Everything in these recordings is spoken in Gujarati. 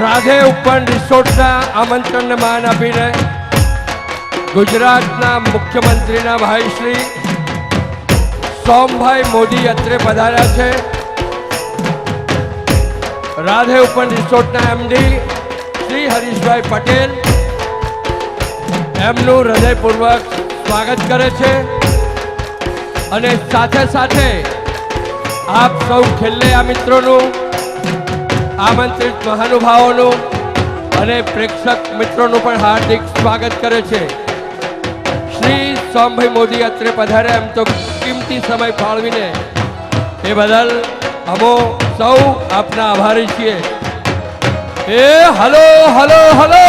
રાધે ઉપવન રિસોર્ટના આમંત્રણને માન આપીને ગુજરાતના મુખ્યમંત્રીના ભાઈ શ્રી સોમભાઈ મોદી અત્રે પધાર્યા છે. રાધે ઉપવન રિસોર્ટના એમડી શ્રી હરીશભાઈ પટેલ એમનું હૃદયપૂર્વક સ્વાગત કરે છે અને સાથે સાથે આપ સૌ છેલ્લે આ મિત્રોનું આમંત્રિત મહાનુભાવોનું અને પ્રેક્ષક મિત્રોનું પણ હાર્દિક સ્વાગત કરે છે. શ્રી સોમભાઈ મોદી અત્રે પધાર્યા એમ તો કિંમતી સમય ફાળવીને એ બદલ અમો સૌ આપના આભારી છીએ. એ હલો હલો હલો.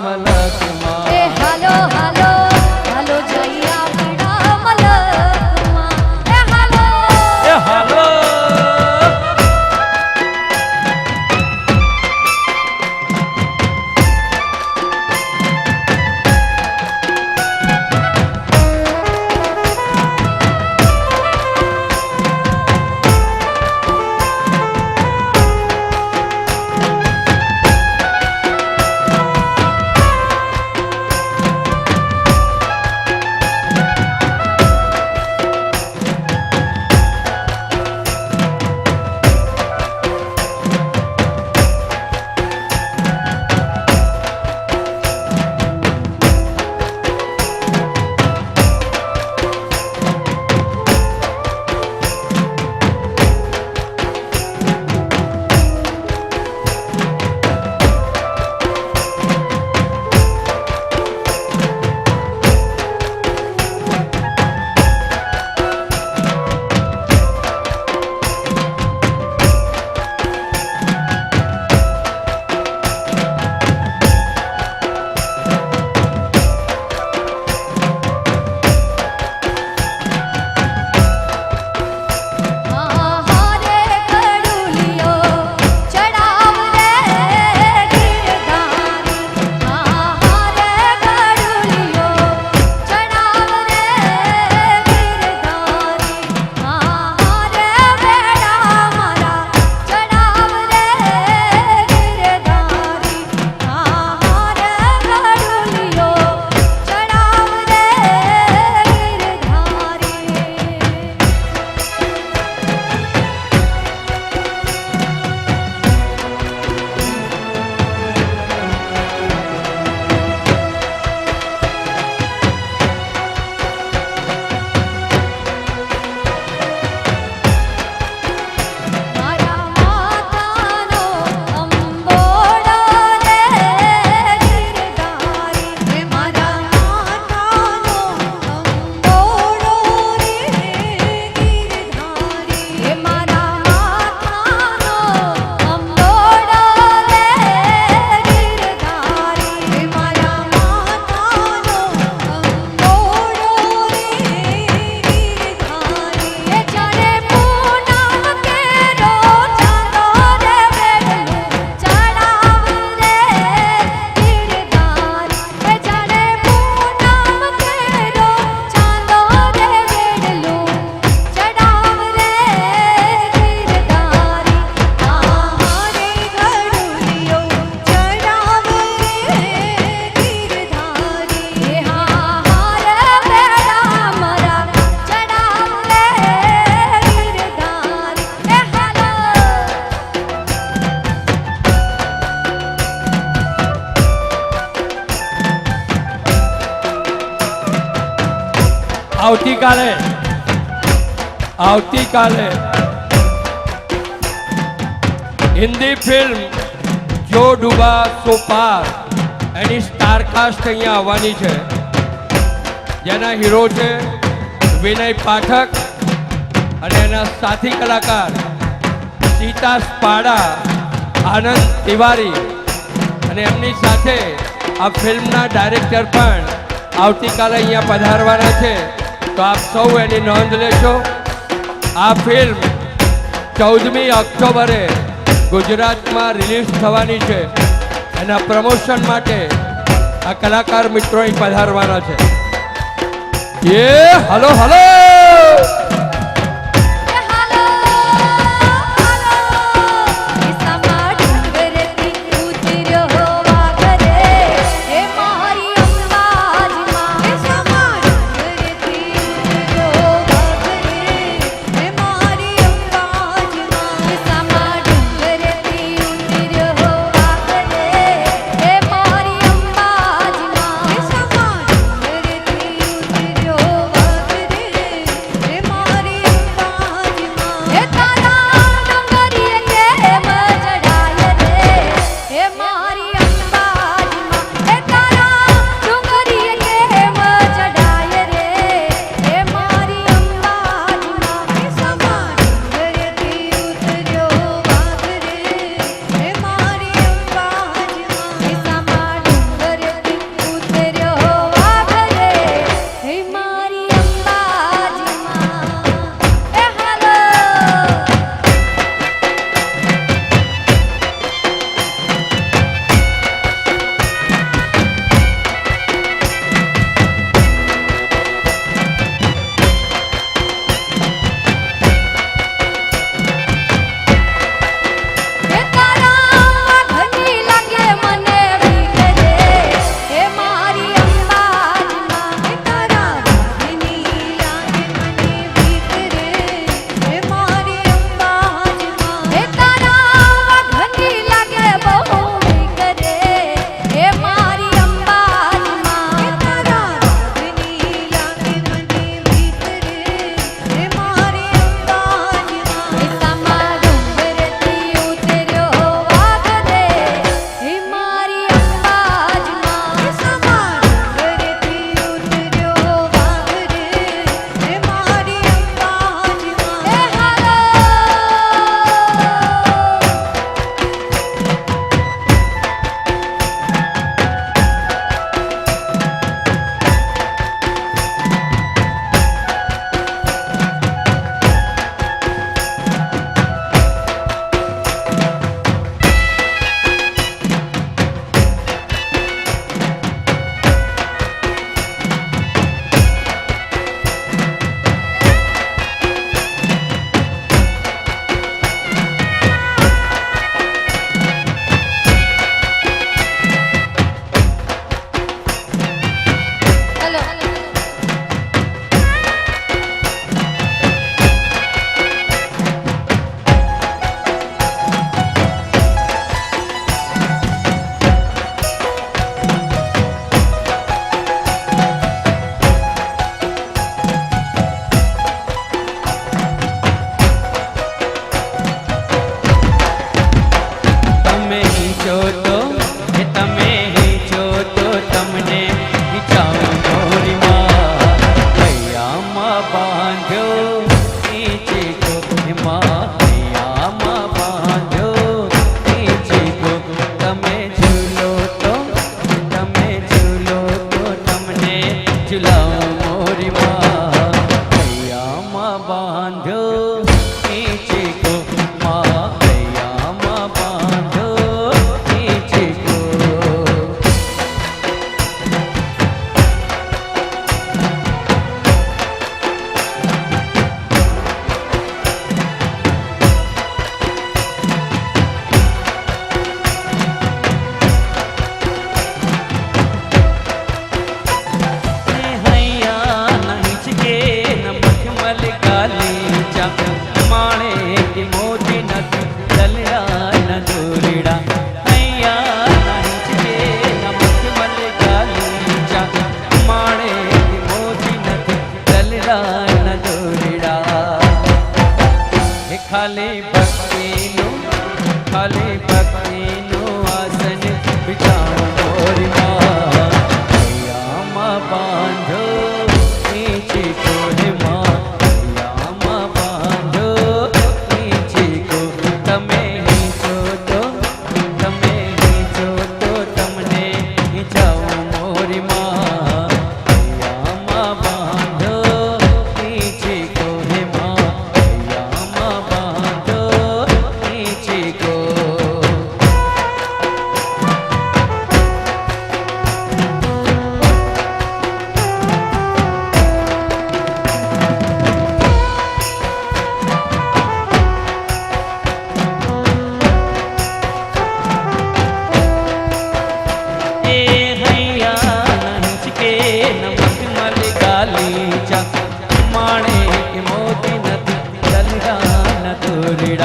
મલકમાં. એ હાલો હાલો હાલો જઈ આપણા મલકમાં. એ હાલો એ હાલો આવતીકાલે હિન્દી ફિલ્મ જો ડૂબા સો પાર એની સ્ટારકાસ્ટ અહીંયા આવવાની છે, જેના હીરો છે વિનય પાઠક અને એના સાથી કલાકાર સીતા સ્પાડા, આનંદ તિવારી અને એમની સાથે આ ફિલ્મના ડાયરેક્ટર પણ આવતીકાલે અહીંયા પધારવાના છે. તો આપ સૌ એની નોંધ લેશો. આ ફિલ્મ 14મી ઓક્ટોબરે ગુજરાતમાં રિલીઝ થવાની છે. એના પ્રમોશન માટે આ કલાકાર મિત્રો અહીં પધારવાના છે. હલો હલો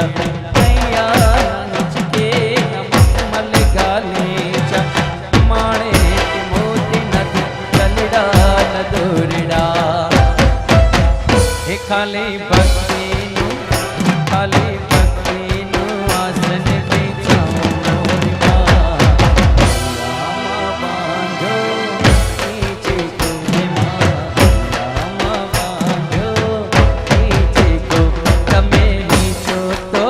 मेरा भैया मुझके मल गालीचा माणे मोती नद कलड़ा न दूरड़ा हे खाली भक्ति खाली भक्ति आसन बिछाऊं मोरी माँ रामा बांधो नीचे को हे माँ रामा बांधो नीचे को तमे नीचो तो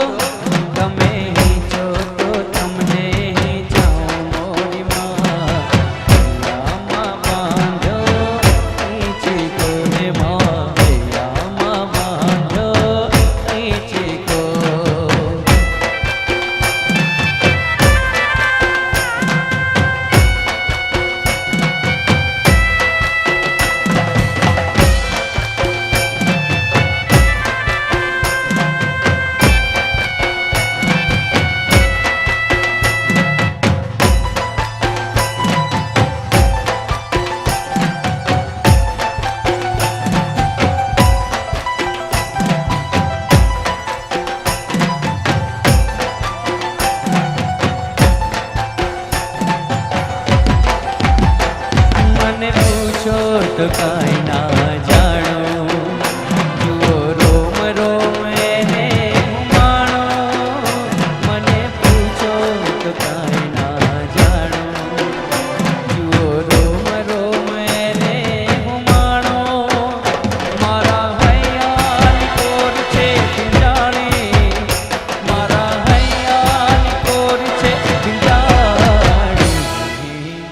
तमने ही जाऊं मोरी माँ रामा बांधो नीचे को हे माँ रामा बांधो नीचे को મને પૂછો તો કાંઈ ના જાણો જુઓ રોમ રોમ એને માણો મને પૂછો તો કાંઈ ના જાણો જુઓ રોમ રોમ એને માણો મારા હૈયાની કોર છે જાણે મારા હૈયાની કોર છે જાણે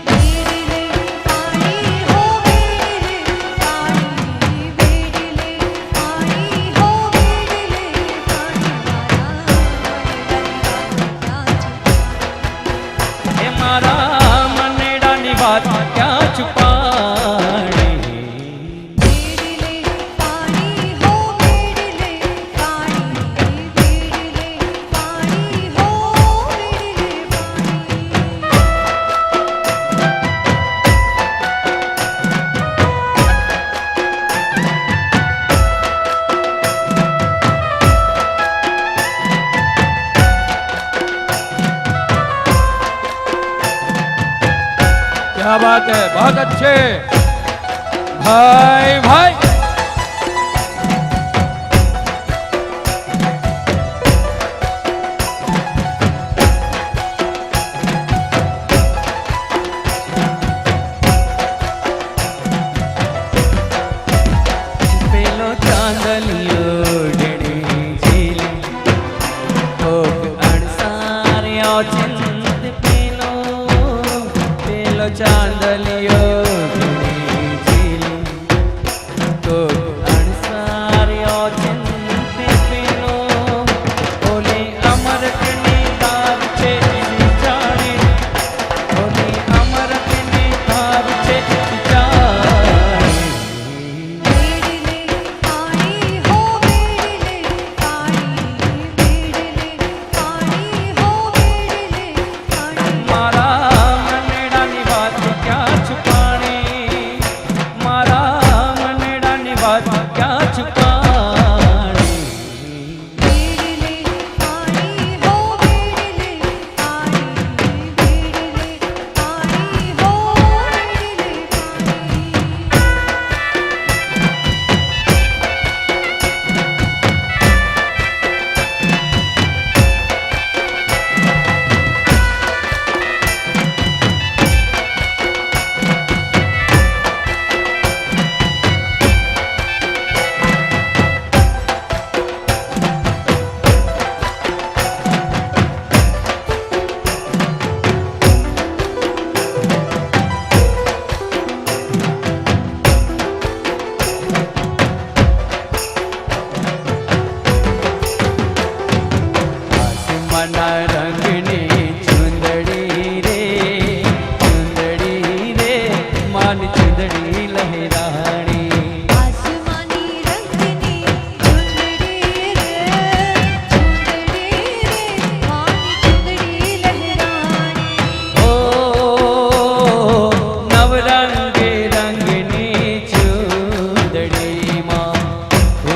બેડીલે પાણી હો બેડીલે પાણી એ મારા મનેડાની વાત ક્યાં છુપાણી બેડીલે પાણી હો બેડીલે પાણી બેડીલે પાણી હો બેડીલે પાણી क्या बात है, बहुत अच्छे भाई भाई। પેલો ચાંદલિયો ડણી ઝીલી ભોગ અણસાર્યો ચિંત પેલો ચાંદલિયો ડણી ઝીલી ભોગ અણસાર્યો ચિંત પેલો ઓલી અમરકની તાર છે જાણે ઓલી અમરકની તાર છે જાણે બેડીલે પાણી હો બેડીલે પાણી બેડીલે પાણી હો બેડીલે પાણી મારા મનેડાની વાત ક્યાં છુપાણી મારા મનેડાની વાત ક્યાં છુપાણી બેડીલે પાણી હો બેડીલે પાણી બેડીલે પાણી હો બેડીલે પાણી આસમાના રંગની ચુંદડી રે માની ચુંદડી લહેરાણી આસમાની રંગની ચુંદડી રે માની ચુંદડી લહેરાણી ઓ નવરંગે રંગની ચુંદડીમાં ઓ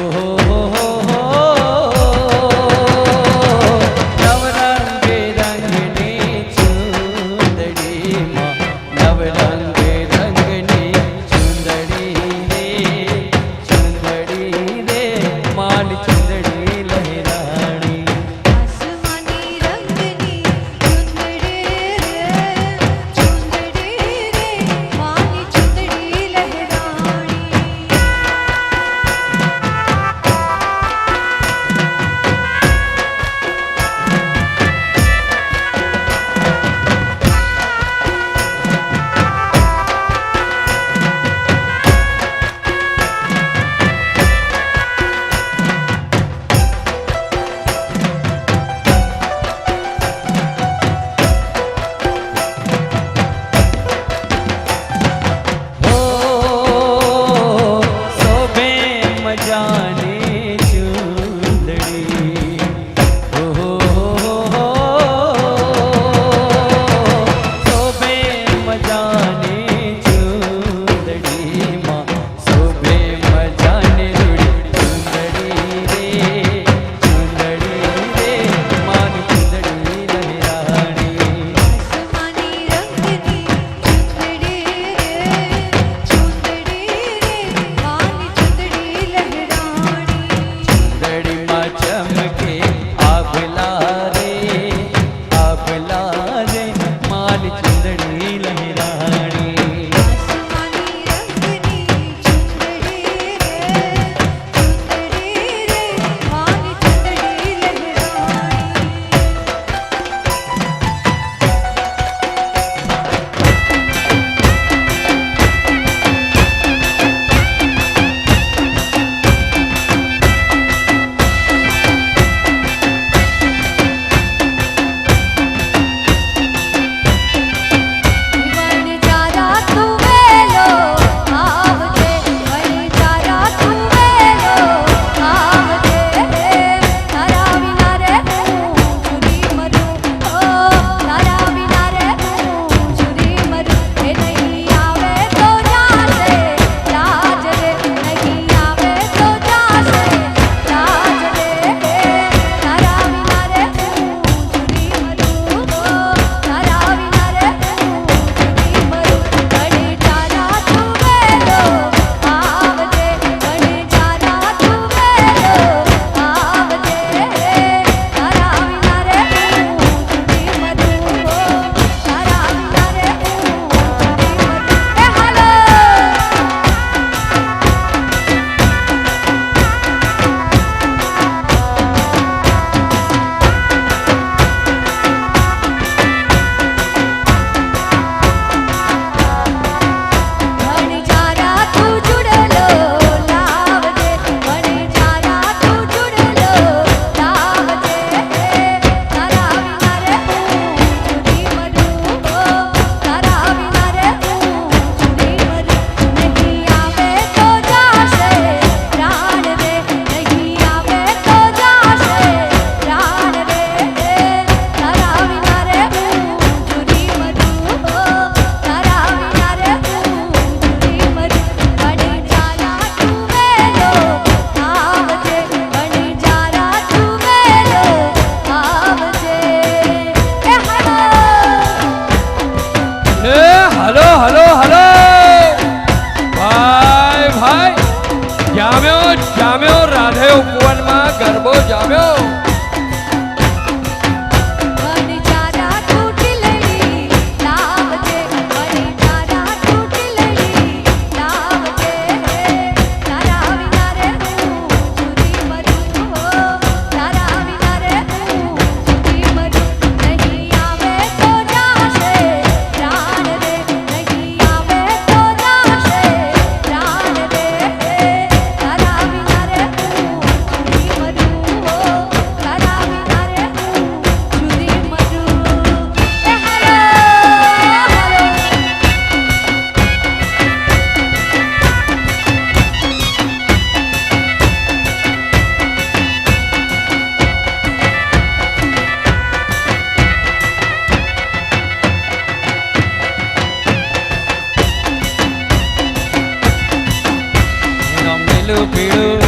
લીલું પીળું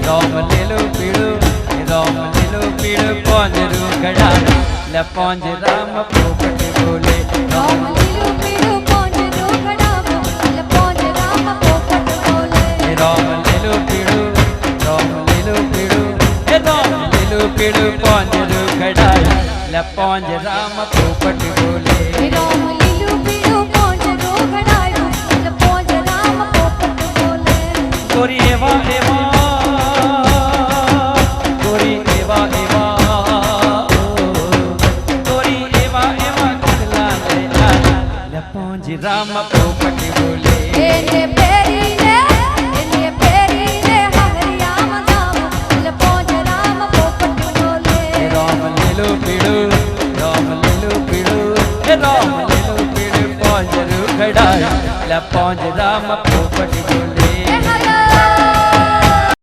રોમ લીલું પીળું રોમ લીલું પીળું પોંજરું ઘડાયું લે પોંજરામાં પોપટ બોલે રામ લીલું પીળું પોંજરું ઘડાવું એટલે પોંજરામાં પોપટ બોલે રોમ લીલું પીળું રોમ લીલું પીળું રોમ લીલું પીળું પોંજરું ઘડાયું લે પોંજરામાં પોપટ બોલે રામ લીલું પીળું પોંજરું ઘડાયું એટલે પોંજરામાં પોપટ બોલે ગોરી એવા એવા ગોરી એવા એવા ગોરી એવા એવા કડલા લે પોંજરામાં પોપટ બોલે એને પહેરીને હરિયામાં જાવું એટલે પોંજરામાં પોપટ બોલે રામ લીલું પીળું રામ લીલું પીળું રામ લીલું પીળું પોંજરું ઘડાયું લે પોંજરામાં પોપટ બોલે